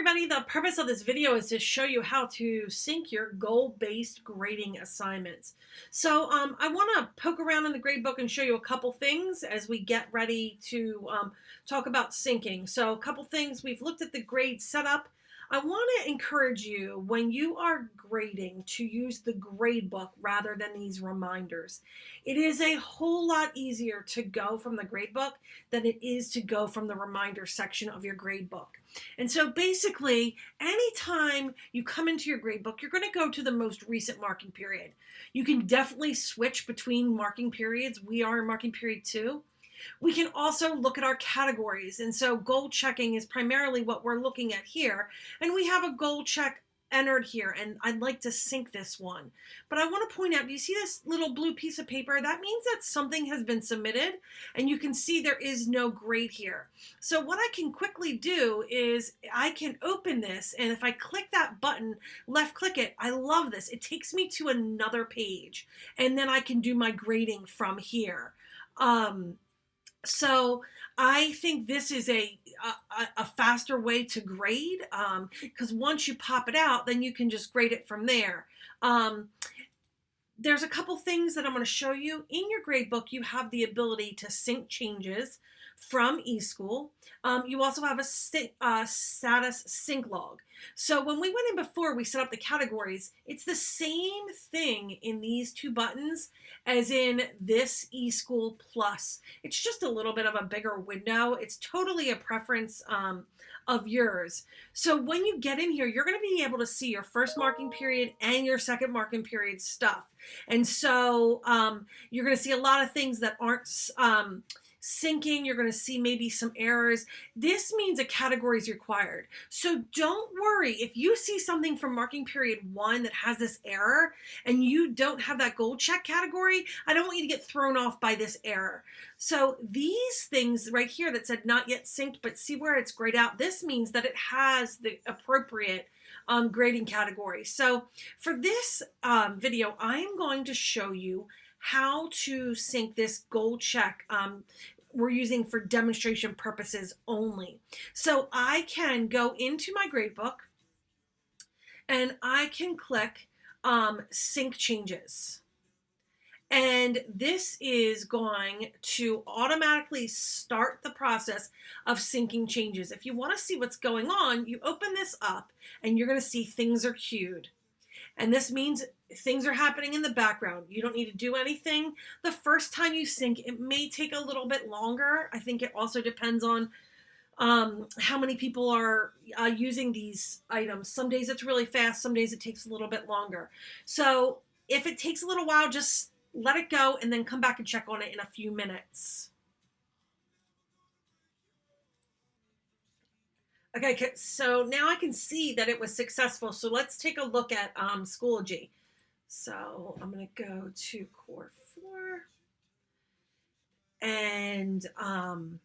everybody. The purpose of this video is to show you how to sync your goal-based grading assignments. So I want to poke around in the gradebook and show you a couple things as we get ready to talk about syncing. So a couple things. We've looked at the grade setup. I want to encourage you when you are grading to use the gradebook rather than these reminders. It is a whole lot easier to go from the gradebook than it is to go from the reminder section of your gradebook. And so basically, anytime you come into your gradebook, you're going to go to the most recent marking period. You can definitely switch between marking periods. We are in marking period 2. We can also look at our categories. And so goal checking is primarily what we're looking at here. And we have a goal check entered here, and I'd like to sync this one. But I want to point out, do you see this little blue piece of paper? That means that something has been submitted, and you can see there is no grade here. So what I can quickly do is I can open this, and if I click that button, left click it, I love this. It takes me to another page, and then I can do my grading from here. So I think this is a faster way to grade because once you pop it out, then you can just grade it from there. There's a couple things that I'm going to show you. In your gradebook, you have the ability to sync changes from eSchool. You also have a status sync log. So when we went in before, we set up the categories. It's the same thing in these two buttons as in this eSchool Plus. It's just a little bit of a bigger window. It's totally a preference of yours. So when you get in here, you're going to be able to see your first marking period and your second marking period stuff. And so you're going to see a lot of things that aren't syncing. You're going to see maybe some errors. This means a category is required. So don't worry if you see something from marking period 1 that has this error and you don't have that goal check category. I don't want you to get thrown off by this error. So these things right here that said not yet synced, but see where it's grayed out. This means that it has the appropriate grading category. So for this video, I'm going to show you how to sync this goal check we're using for demonstration purposes only. So I can go into my gradebook and I can click sync changes. And this is going to automatically start the process of syncing changes. If you want to see what's going on, you open this up and you're going to see things are queued. And this means things are happening in the background. You don't need to do anything. The first time you sync, it may take a little bit longer. I think it also depends on how many people are using these items. Some days it's really fast. Some days it takes a little bit longer. So if it takes a little while, just let it go and then come back and check on it in a few minutes. Okay, so now I can see that it was successful. So let's take a look at Schoology. So I'm going to go to Core 4. And I'm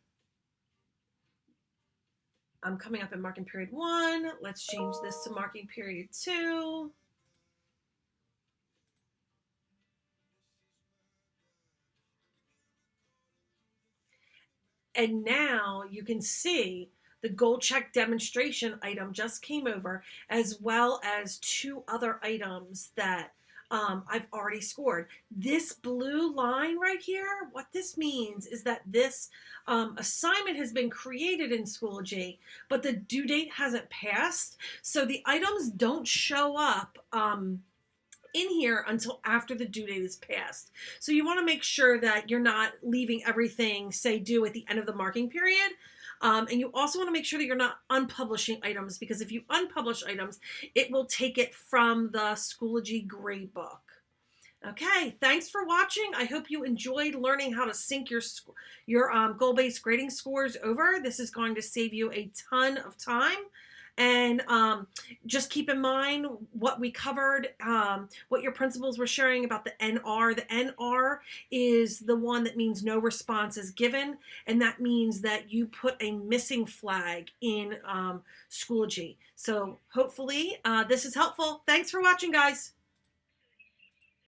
coming up in marking period 1. Let's change this to marking period 2. And now you can see the goal check demonstration item just came over, as well as 2 other items that I've already scored. This blue line right here, what this means is that this assignment has been created in Schoology, but the due date hasn't passed. So the items don't show up in here until after the due date is passed. So you want to make sure that you're not leaving everything, say, due at the end of the marking period. And you also want to make sure that you're not unpublishing items, because if you unpublish items, it will take it from the Schoology gradebook. Okay, thanks for watching. I hope you enjoyed learning how to sync your goal-based grading scores over. This is going to save you a ton of time. And just keep in mind what we covered, what your principals were sharing about the NR. The NR is the one that means no response is given, and that means that you put a missing flag in Schoology. So hopefully this is helpful. Thanks for watching, guys.